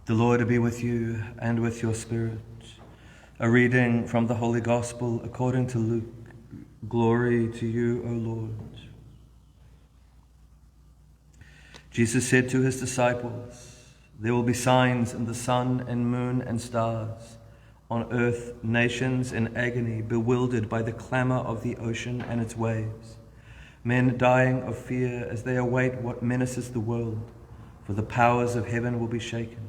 The Lord be with you and with your spirit. A reading from the Holy Gospel according to Luke. Glory to you, O Lord. Jesus said to his disciples, "There will be signs in the sun and moon and stars. On earth, nations in agony, bewildered by the clamor of the ocean and its waves. Men dying of fear as they await what menaces the world, for the powers of heaven will be shaken.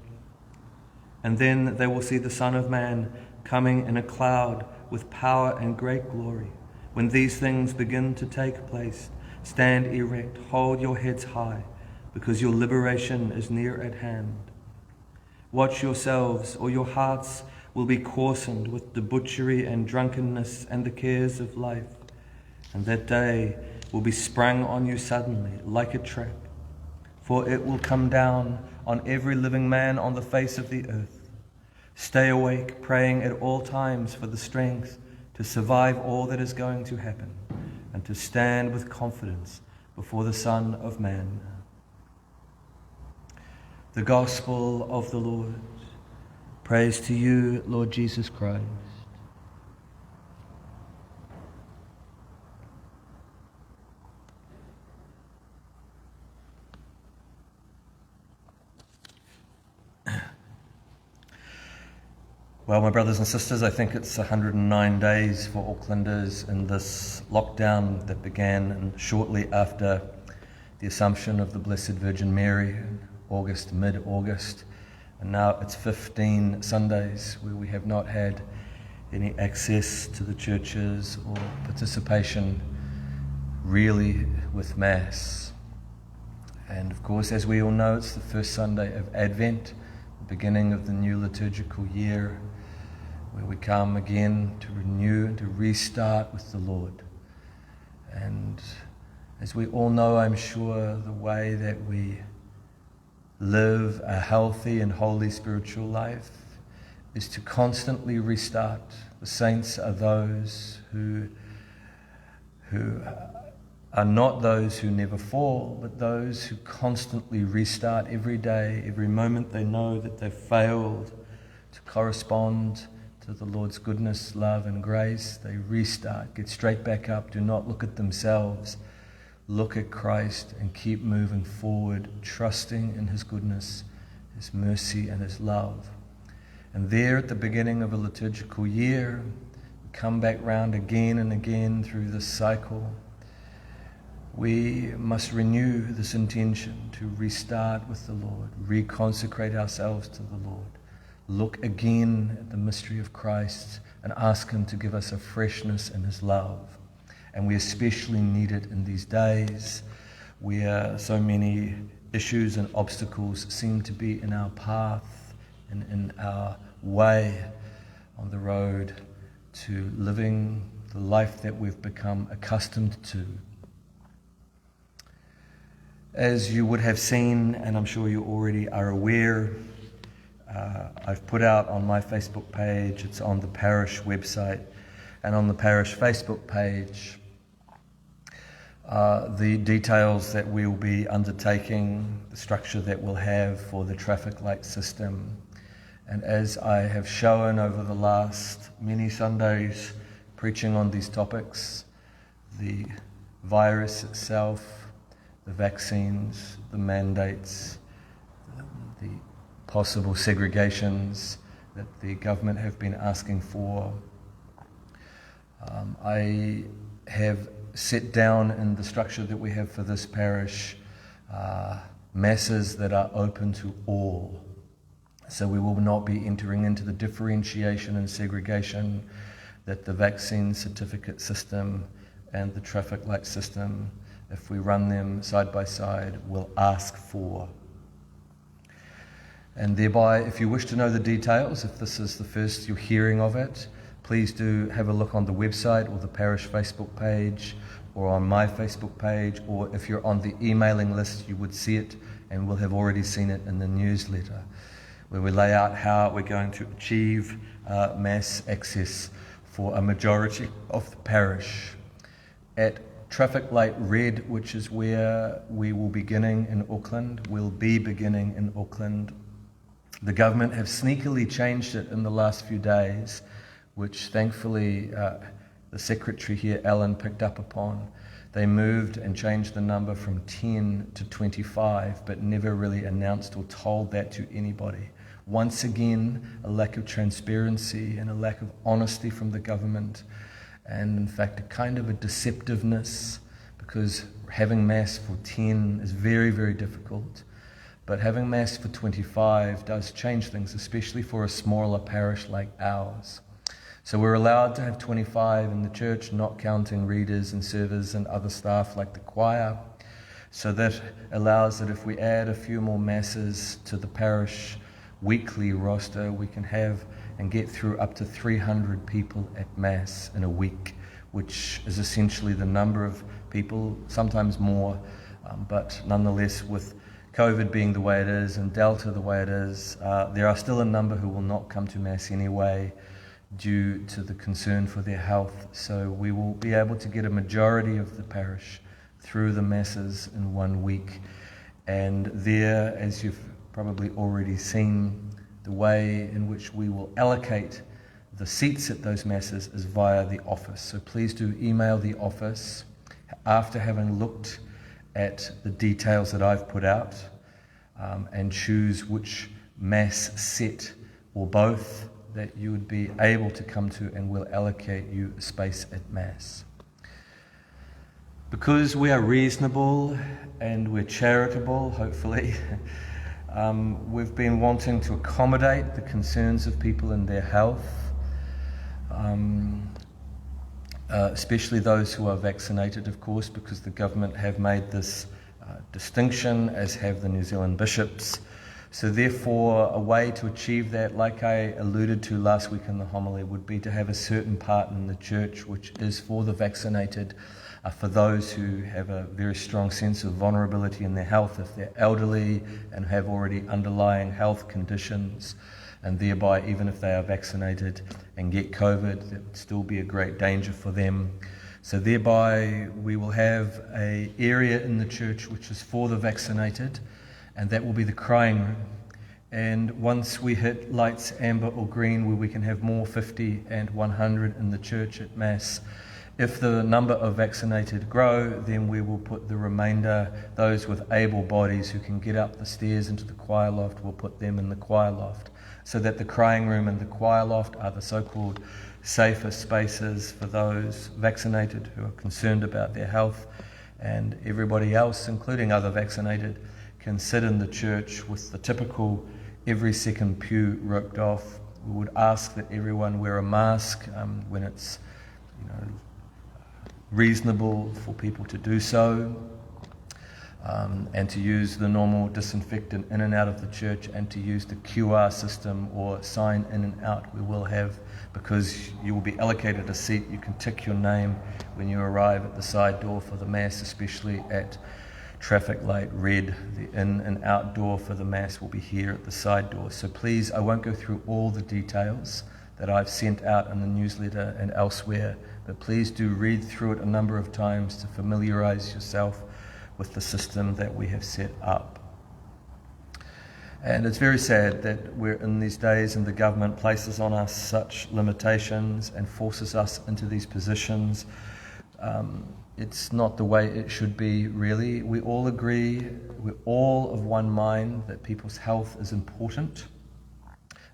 And then they will see the Son of Man coming in a cloud with power and great glory. When these things begin to take place, stand erect, hold your heads high, because your liberation is near at hand. Watch yourselves, or your hearts will be coarsened with debauchery and drunkenness and the cares of life. And that day will be sprung on you suddenly, like a trap. For it will come down on every living man on the face of the earth. Stay awake, praying at all times for the strength to survive all that is going to happen, and to stand with confidence before the Son of Man." The Gospel of the Lord. Praise to you, Lord Jesus Christ. Well, my brothers and sisters, I think it's 109 days for Aucklanders in this lockdown that began shortly after the Assumption of the Blessed Virgin Mary in mid-August. And now it's 15 Sundays where we have not had any access to the churches or participation really with Mass. And of course, as we all know, it's the first Sunday of Advent, the beginning of the new liturgical year, where we come again to renew and to restart with the Lord. And as we all know, I'm sure, the way that we live a healthy and holy spiritual life is to constantly restart. The saints are those who are not those who never fall, but those who constantly restart every day, every moment they know that they've failed to correspond to the Lord's goodness, love and grace. They restart, get straight back up, do not look at themselves, look at Christ and keep moving forward, trusting in His goodness, His mercy and His love. And there at the beginning of a liturgical year, we come back round again and again through this cycle. We must renew this intention to restart with the Lord, reconsecrate ourselves to the Lord, look again at the mystery of Christ and ask Him to give us a freshness in His love. And we especially need it in these days where so many issues and obstacles seem to be in our path and in our way on the road to living the life that we've become accustomed to. As you would have seen, and I'm sure you already are aware, I've put out on my Facebook page, it's on the parish website, and on the parish Facebook page, the details that we'll be undertaking, the structure that we'll have for the traffic light system. And as I have shown over the last many Sundays preaching on these topics, the virus itself, the vaccines, the mandates, the possible segregations that the government have been asking for. I have set down in the structure that we have for this parish masses that are open to all. So we will not be entering into the differentiation and segregation that the vaccine certificate system and the traffic light system, if we run them side by side, will ask for. And thereby, if you wish to know the details, if this is the first you're hearing of it, please do have a look on the website or the parish Facebook page or on my Facebook page, or if you're on the emailing list, you would see it and will have already seen it in the newsletter, where we lay out how we're going to achieve mass access for a majority of the parish. At Traffic Light Red, which is where we will be beginning in Auckland, The government have sneakily changed it in the last few days, which thankfully the secretary here, Alan, picked up upon. They moved and changed the number from 10 to 25, but never really announced or told that to anybody. Once again, a lack of transparency and a lack of honesty from the government, and in fact a kind of a deceptiveness, because having Mass for 10 is very, very difficult. But having Mass for 25 does change things, especially for a smaller parish like ours. So we're allowed to have 25 in the church, not counting readers and servers and other staff like the choir. So that allows that if we add a few more Masses to the parish weekly roster, we can have and get through up to 300 people at Mass in a week, which is essentially the number of people, sometimes more, but nonetheless with COVID being the way it is and Delta the way it is, there are still a number who will not come to Mass anyway due to the concern for their health. So we will be able to get a majority of the parish through the Masses in 1 week. And there, as you've probably already seen, the way in which we will allocate the seats at those Masses is via the office. So please do email the office after having looked at the details that I've put out, and choose which Mass set or both that you would be able to come to, and we'll allocate you a space at Mass. Because we are reasonable and we're charitable, hopefully, we've been wanting to accommodate the concerns of people in their health, especially those who are vaccinated, of course, because the government have made this distinction, as have the New Zealand bishops. So therefore, a way to achieve that, like I alluded to last week in the homily, would be to have a certain part in the church which is for the vaccinated, for those who have a very strong sense of vulnerability in their health, if they're elderly and have already underlying health conditions, and thereby, even if they are vaccinated and get COVID, that would still be a great danger for them. So thereby, we will have an area in the church which is for the vaccinated, and that will be the crying room. And once we hit lights amber or green, where we can have more 50 and 100 in the church at Mass, if the number of vaccinated grow, then we will put the remainder, those with able bodies who can get up the stairs into the choir loft, we'll put them in the choir loft, so that the crying room and the choir loft are the so-called safer spaces for those vaccinated who are concerned about their health, and everybody else, including other vaccinated, can sit in the church with the typical every second pew roped off. We would ask that everyone wear a mask when it's reasonable for people to do so, and to use the normal disinfectant in and out of the church, and to use the QR system or sign in and out we will have, because you will be allocated a seat. You can tick your name when you arrive at the side door for the Mass, especially at traffic light red. The in and out door for the Mass will be here at the side door. So please, I won't go through all the details that I've sent out in the newsletter and elsewhere, but please do read through it a number of times to familiarize yourself with the system that we have set up. And it's very sad that we're in these days and the government places on us such limitations and forces us into these positions. It's not the way it should be, really. We all agree, we're all of one mind that people's health is important,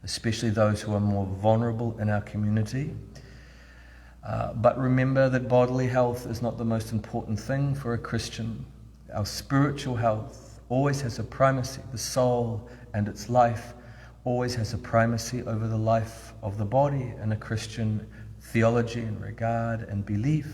especially those who are more vulnerable in our community. But remember that bodily health is not the most important thing for a Christian. Our spiritual health always has a primacy. The soul and its life always has a primacy over the life of the body in a Christian theology and regard and belief.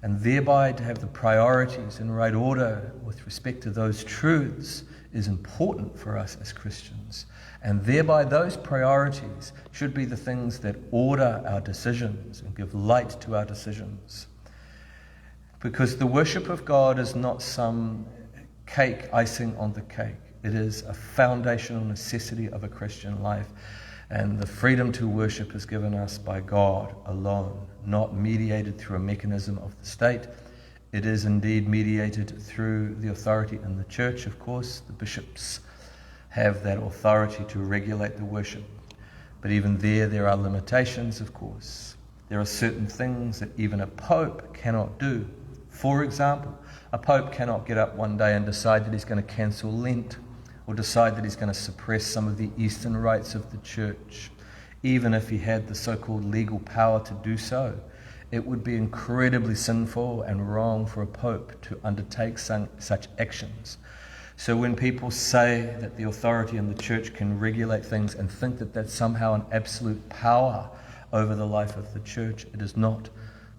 And thereby to have the priorities in right order with respect to those truths is important for us as Christians. And thereby those priorities should be the things that order our decisions and give light to our decisions. Because the worship of God is not some cake, icing on the cake. It is a foundational necessity of a Christian life. And the freedom to worship is given us by God alone, not mediated through a mechanism of the state. It is indeed mediated through the authority in the church, of course, the bishops, have that authority to regulate the worship. But even there are limitations, of course. There are certain things that even a pope cannot do. For example, a pope cannot get up one day and decide that he's going to cancel Lent, or decide that he's going to suppress some of the Eastern rites of the church. Even if he had the so-called legal power to do so, it would be incredibly sinful and wrong for a pope to undertake such actions. So when people say that the authority in the church can regulate things and think that that's somehow an absolute power over the life of the church, it is not.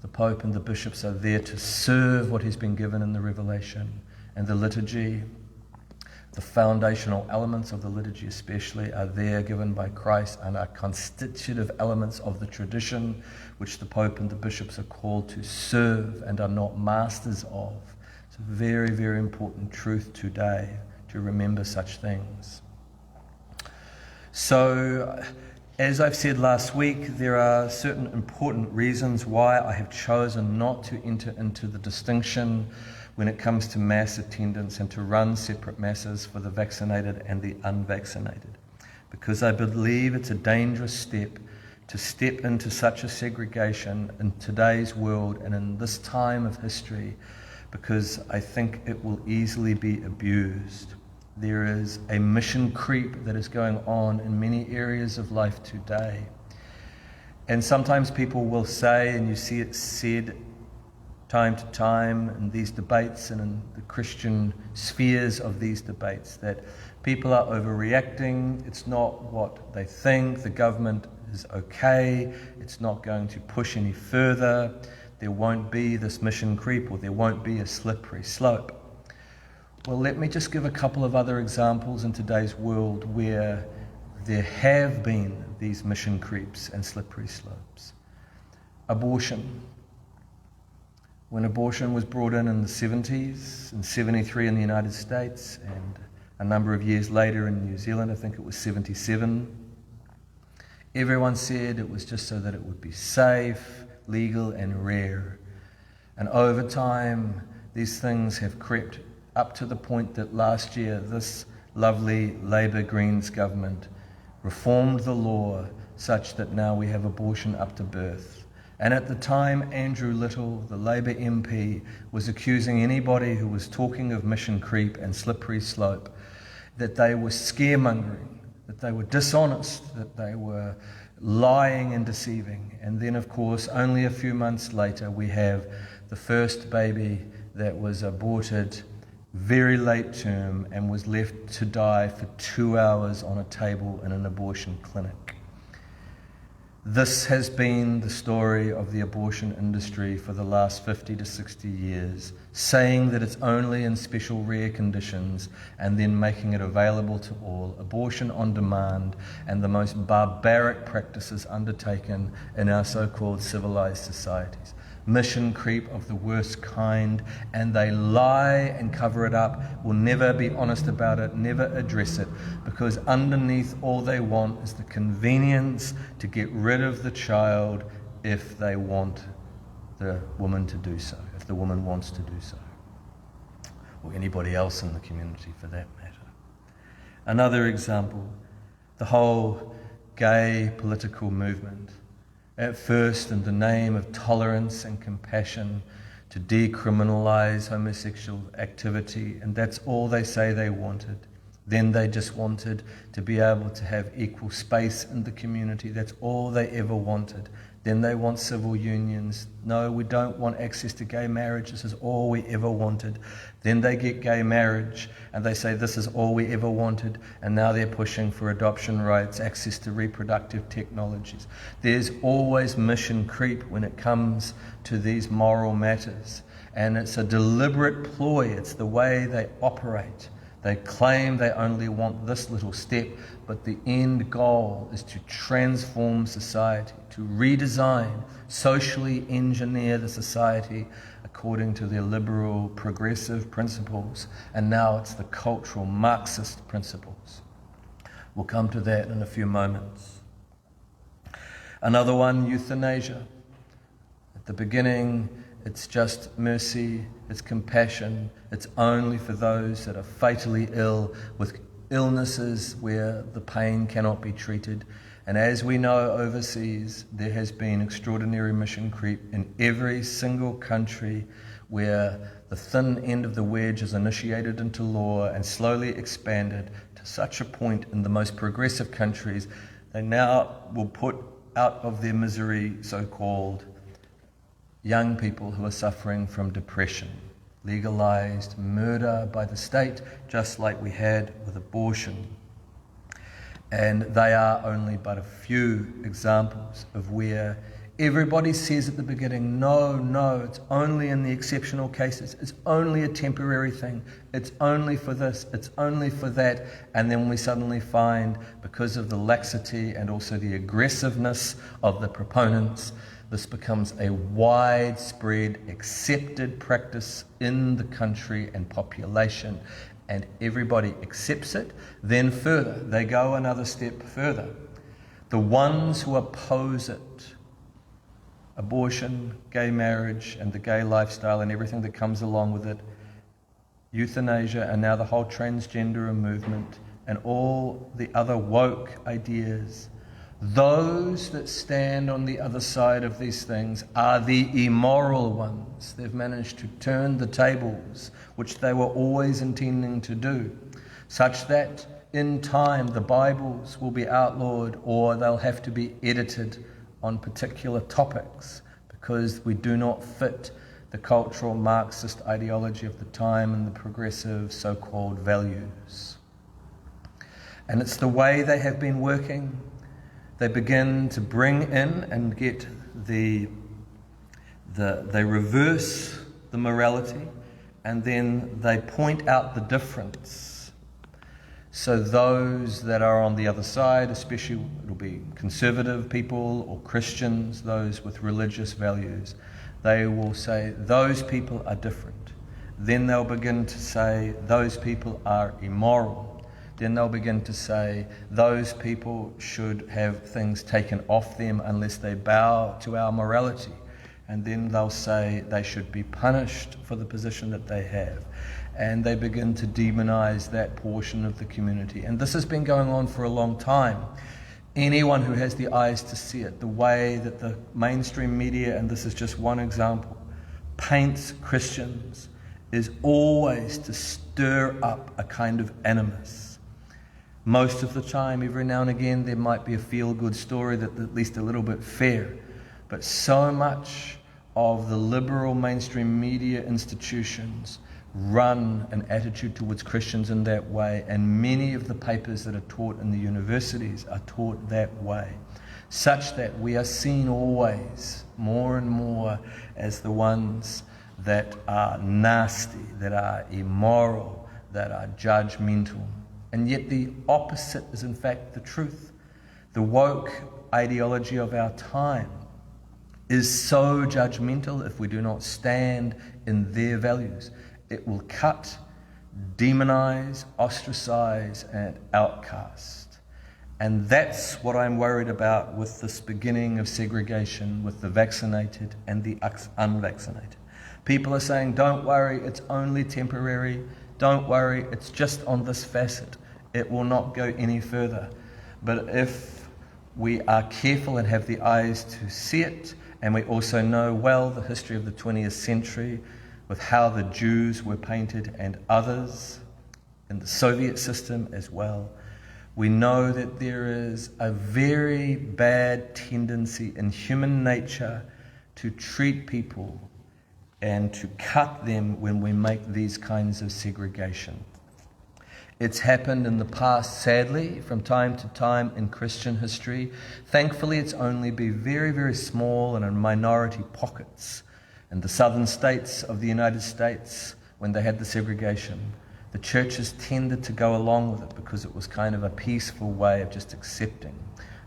The Pope and the bishops are there to serve what has been given in the Revelation and the liturgy. The foundational elements of the liturgy especially are there given by Christ and are constitutive elements of the tradition which the Pope and the bishops are called to serve and are not masters of. It's a very, very important truth today to remember such things. So, as I've said last week, there are certain important reasons why I have chosen not to enter into the distinction when it comes to mass attendance and to run separate masses for the vaccinated and the unvaccinated. Because I believe it's a dangerous step to step into such a segregation in today's world and in this time of history, because I think it will easily be abused. There is a mission creep that is going on in many areas of life today. And sometimes people will say, and you see it said time to time in these debates and in the Christian spheres of these debates, that people are overreacting. It's not what they think. The government is okay. It's not going to push any further. There won't be this mission creep, or there won't be a slippery slope. Well, let me just give a couple of other examples in today's world where there have been these mission creeps and slippery slopes. Abortion. When abortion was brought in the 70s, in 73 in the United States, and a number of years later in New Zealand, I think it was 77, everyone said it was just so that it would be safe, legal, and rare. And over time, these things have crept up to the point that last year this lovely Labour Greens government reformed the law such that now we have abortion up to birth. And at the time, Andrew Little, the Labour MP, was accusing anybody who was talking of mission creep and slippery slope that they were scaremongering, that they were dishonest, that they were lying and deceiving. And then, of course, only a few months later, we have the first baby that was aborted very late term and was left to die for 2 hours on a table in an abortion clinic. This has been the story of the abortion industry for the last 50 to 60 years, saying that it's only in special rare conditions and then making it available to all, abortion on demand, and the most barbaric practices undertaken in our so-called civilized societies. Mission creep of the worst kind, and they lie and cover it up, will never be honest about it, never address it, because underneath all they want is the convenience to get rid of the child if they want the woman to do so, if the woman wants to do so, or anybody else in the community for that matter. Another example, the whole gay political movement. At first, in the name of tolerance and compassion, to decriminalize homosexual activity, and that's all they say they wanted. Then they just wanted to be able to have equal space in the community. That's all they ever wanted. Then they want civil unions. No, we don't want access to gay marriage. This is all we ever wanted. Then they get gay marriage and they say this is all we ever wanted. And now they're pushing for adoption rights, access to reproductive technologies. There's always mission creep when it comes to these moral matters. And it's a deliberate ploy. It's the way they operate. They claim they only want this little step, but the end goal is to transform society, to redesign, socially engineer the society according to their liberal, progressive principles, and now it's the cultural Marxist principles. We'll come to that in a few moments. Another one, euthanasia. At the beginning, it's just mercy, it's compassion, it's only for those that are fatally ill with illnesses where the pain cannot be treated. And as we know overseas, there has been extraordinary mission creep in every single country where the thin end of the wedge is initiated into law and slowly expanded to such a point in the most progressive countries, they now will put out of their misery so-called young people who are suffering from depression. Legalized murder by the state, just like we had with abortion. And they are only but a few examples of where everybody says at the beginning, no, it's only in the exceptional cases, it's only a temporary thing, it's only for this, it's only for that, and then we suddenly find, because of the laxity and also the aggressiveness of the proponents, this becomes a widespread, accepted practice in the country and population, and everybody accepts it. Then further, they go another step further. The ones who oppose it, abortion, gay marriage, and the gay lifestyle and everything that comes along with it, euthanasia, and now the whole transgender movement, and all the other woke ideas, those that stand on the other side of these things are the immoral ones. They've managed to turn the tables, which they were always intending to do, such that in time the Bibles will be outlawed or they'll have to be edited on particular topics because we do not fit the cultural Marxist ideology of the time and the progressive so-called values. And it's the way they have been working. They begin to bring in and get they reverse the morality, and then they point out the difference. So those that are on the other side, especially it'll be conservative people or Christians, those with religious values, they will say those people are different. Then they'll begin to say those people are immoral. Then they'll begin to say those people should have things taken off them unless they bow to our morality. And then they'll say they should be punished for the position that they have. And they begin to demonize that portion of the community. And this has been going on for a long time. Anyone who has the eyes to see it, the way that the mainstream media, and this is just one example, paints Christians is always to stir up a kind of animus. Most of the time, every now and again, there might be a feel-good story that's at least a little bit fair. But so much of the liberal mainstream media institutions run an attitude towards Christians in that way, and many of the papers that are taught in the universities are taught that way, such that we are seen always more and more as the ones that are nasty, that are immoral, that are judgmental. And yet the opposite is in fact the truth. The woke ideology of our time is so judgmental if we do not stand in their values. It will cut, demonize, ostracize, and outcast. And that's what I'm worried about with this beginning of segregation with the vaccinated and the unvaccinated. People are saying, don't worry, it's only temporary. Don't worry, it's just on this facet. It will not go any further. But if we are careful and have the eyes to see it, and we also know well the history of the 20th century with how the Jews were painted and others in the Soviet system as well, we know that there is a very bad tendency in human nature to treat people and to cut them when we make these kinds of segregation. It's happened in the past, sadly, from time to time in Christian history. Thankfully, it's only been very, very small and in minority pockets. In the southern states of the United States, when they had the segregation, the churches tended to go along with it because it was kind of a peaceful way of just accepting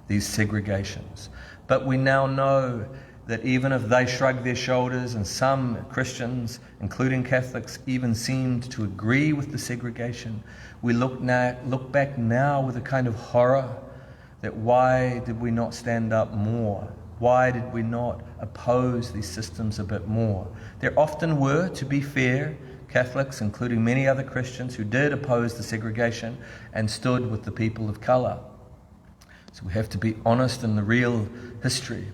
these segregations. But we now know that even if they shrugged their shoulders, and some Christians, including Catholics, even seemed to agree with the segregation, we look back now with a kind of horror that why did we not stand up more? Why did we not oppose these systems a bit more? There often were, to be fair, Catholics, including many other Christians who did oppose the segregation and stood with the people of colour. So we have to be honest in the real history.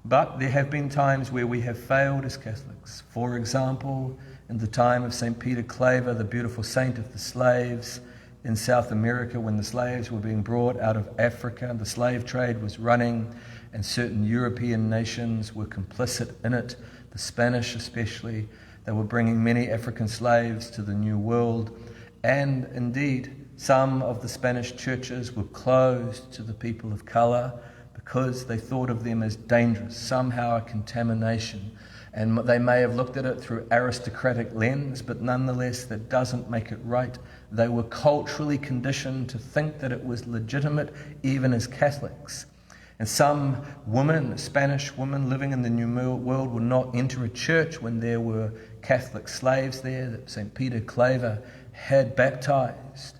But there have been times where we have failed as Catholics. For example, in the time of St. Peter Claver, the beautiful saint of the slaves in South America, when the slaves were being brought out of Africa, the slave trade was running, and certain European nations were complicit in it, the Spanish especially. They were bringing many African slaves to the New World, and indeed some of the Spanish churches were closed to the people of colour because they thought of them as dangerous, somehow a contamination. And they may have looked at it through aristocratic lens, but nonetheless that doesn't make it right. They were culturally conditioned to think that it was legitimate even as Catholics. And some women, Spanish women living in the New World, would not enter a church when there were Catholic slaves there that St. Peter Claver had baptized.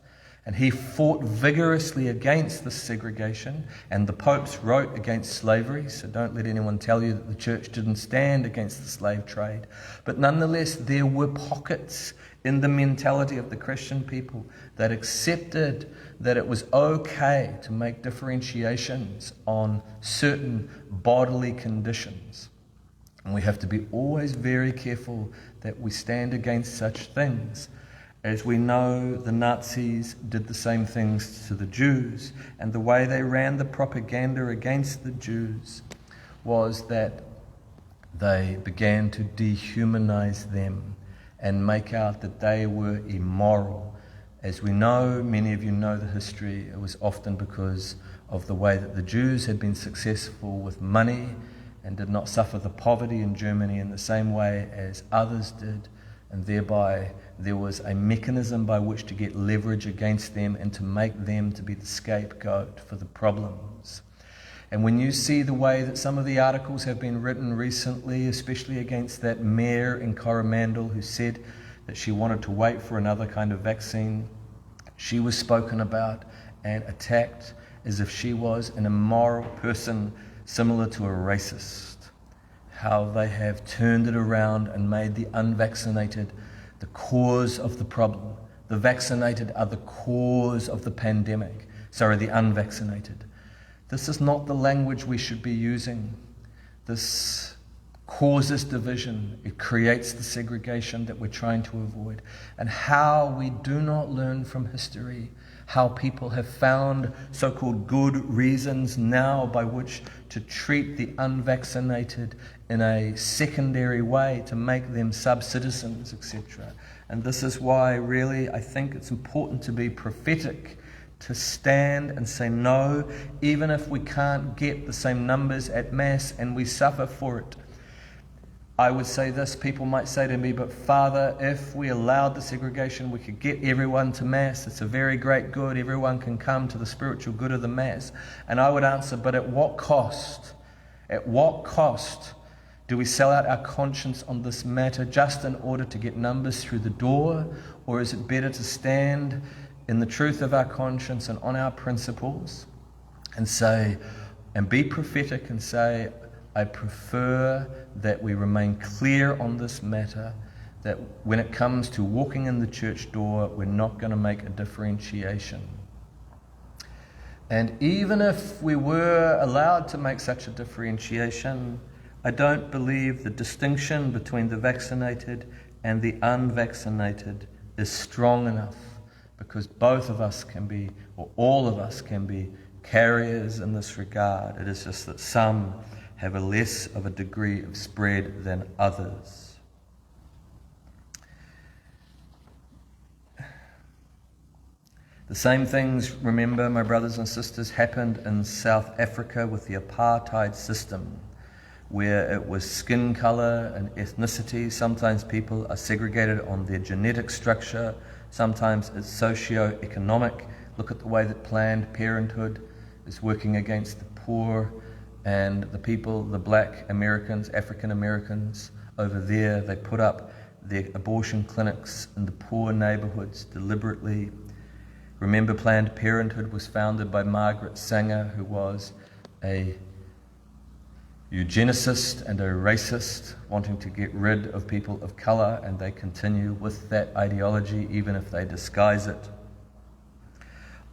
And he fought vigorously against this segregation, and the popes wrote against slavery, so don't let anyone tell you that the church didn't stand against the slave trade. But nonetheless, there were pockets in the mentality of the Christian people that accepted that it was okay to make differentiations on certain bodily conditions. And we have to be always very careful that we stand against such things. As we know, the Nazis did the same things to the Jews, and the way they ran the propaganda against the Jews was that they began to dehumanize them and make out that they were immoral. As we know, many of you know the history, it was often because of the way that the Jews had been successful with money and did not suffer the poverty in Germany in the same way as others did, and thereby there was a mechanism by which to get leverage against them and to make them to be the scapegoat for the problems. And when you see the way that some of the articles have been written recently, especially against that mayor in Coromandel who said that she wanted to wait for another kind of vaccine, she was spoken about and attacked as if she was an immoral person similar to a racist. How they have turned it around and made the unvaccinated the cause of the problem. The vaccinated are the cause of the pandemic. Sorry, the unvaccinated. This is not the language we should be using. This causes division. It creates the segregation that we're trying to avoid. And how we do not learn from history, how people have found so-called good reasons now by which to treat the unvaccinated in a secondary way, to make them sub-citizens, etc. And this is why, really, I think it's important to be prophetic, to stand and say no, even if we can't get the same numbers at Mass and we suffer for it. I would say this, people might say to me, but Father, if we allowed the segregation, we could get everyone to Mass. It's a very great good. Everyone can come to the spiritual good of the Mass. And I would answer, but at what cost? At what cost do we sell out our conscience on this matter just in order to get numbers through the door? Or is it better to stand in the truth of our conscience and on our principles and say, and be prophetic and say, I prefer that we remain clear on this matter, that when it comes to walking in the church door, we're not going to make a differentiation. And even if we were allowed to make such a differentiation, I don't believe the distinction between the vaccinated and the unvaccinated is strong enough, because both of us can be, or all of us can be, carriers in this regard. It is just that some have a less of a degree of spread than others. The same things, remember, my brothers and sisters, happened in South Africa with the apartheid system, where it was skin color and ethnicity. Sometimes people are segregated on their genetic structure. Sometimes it's socio-economic. Look at the way that Planned Parenthood is working against the poor and the people, the black Americans, African Americans over there. They put up their abortion clinics in the poor neighborhoods deliberately. Remember, Planned Parenthood was founded by Margaret Sanger, who was a eugenicist and a racist, wanting to get rid of people of colour, and they continue with that ideology even if they disguise it.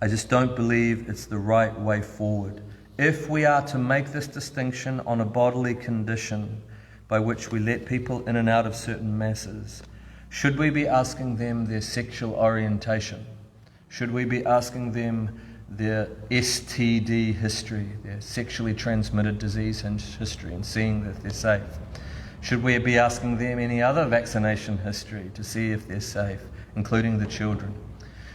I just don't believe it's the right way forward. If we are to make this distinction on a bodily condition by which we let people in and out of certain masses, should we be asking them their sexual orientation? Should we be asking them their STD history, their sexually transmitted disease history, and seeing that they're safe? Should we be asking them any other vaccination history to see if they're safe, including the children?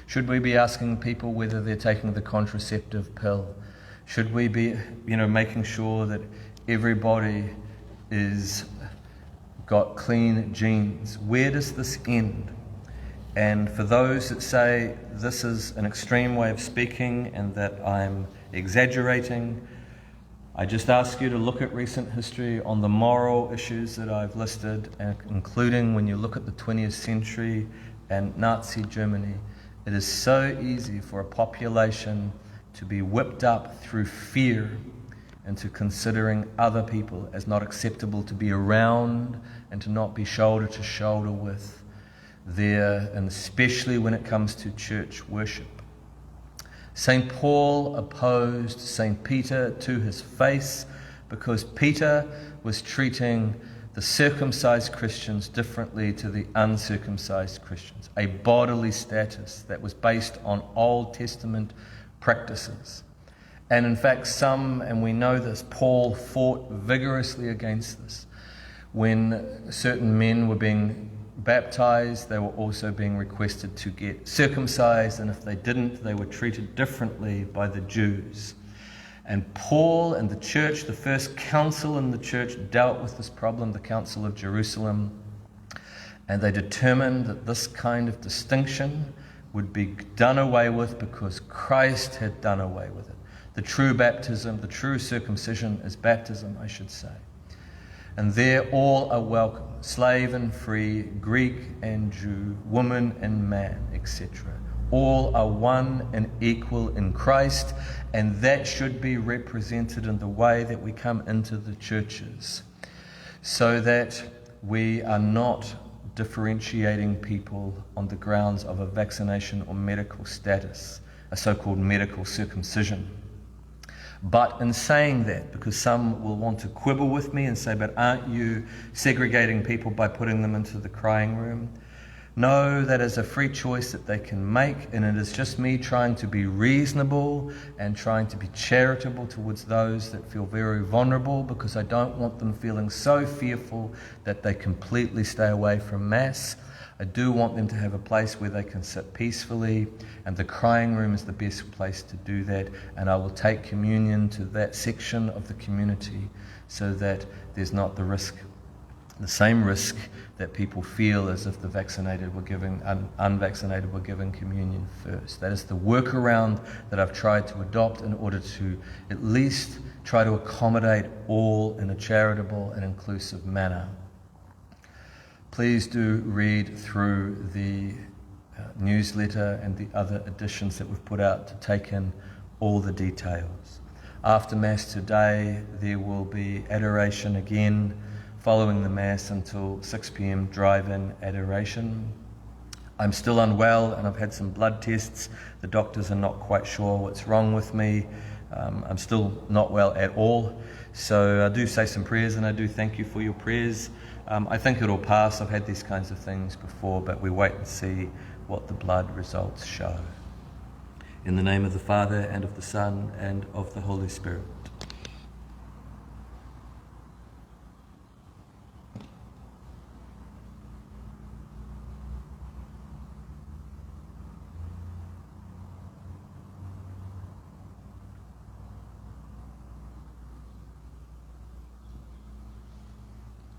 Should we be asking people whether they're taking the contraceptive pill? Should we be, making sure that everybody is got clean genes? Where does this end? And for those that say this is an extreme way of speaking and that I'm exaggerating, I just ask you to look at recent history on the moral issues that I've listed, including when you look at the 20th century and Nazi Germany. It is so easy for a population to be whipped up through fear into considering other people as not acceptable to be around and to not be shoulder to shoulder with there, and especially when it comes to church worship. St. Paul opposed St. Peter to his face because Peter was treating the circumcised Christians differently to the uncircumcised Christians, a bodily status that was based on Old Testament practices. And in fact, and we know this, Paul fought vigorously against this. When certain men were being baptized, they were also being requested to get circumcised, and if they didn't, they were treated differently by the Jews. And Paul and the church, the first council in the church, dealt with this problem, the Council of Jerusalem, and they determined that this kind of distinction would be done away with because Christ had done away with it. The true baptism, the true circumcision is baptism, I should say. And there all are welcome, slave and free, Greek and Jew, woman and man, etc. All are one and equal in Christ, and that should be represented in the way that we come into the churches, so that we are not differentiating people on the grounds of a vaccination or medical status, a so-called medical circumcision. But in saying that, because some will want to quibble with me and say, but aren't you segregating people by putting them into the crying room? No, that is a free choice that they can make, and it is just me trying to be reasonable and trying to be charitable towards those that feel very vulnerable, because I don't want them feeling so fearful that they completely stay away from Mass. I do want them to have a place where they can sit peacefully, and the crying room is the best place to do that, and I will take communion to that section of the community so that there's not the same risk that people feel as if the vaccinated were giving, unvaccinated were given communion first. That is the workaround that I've tried to adopt in order to at least try to accommodate all in a charitable and inclusive manner. Please do read through the newsletter and the other editions that we've put out to take in all the details. After Mass today, there will be adoration again, following the Mass until 6 p.m. drive-in adoration. I'm still unwell and I've had some blood tests. The doctors are not quite sure what's wrong with me. I'm still not well at all. So I do say some prayers, and I do thank you for your prayers. I think it'll pass. I've had these kinds of things before, but we wait and see what the blood results show. In the name of the Father, and of the Son, and of the Holy Spirit.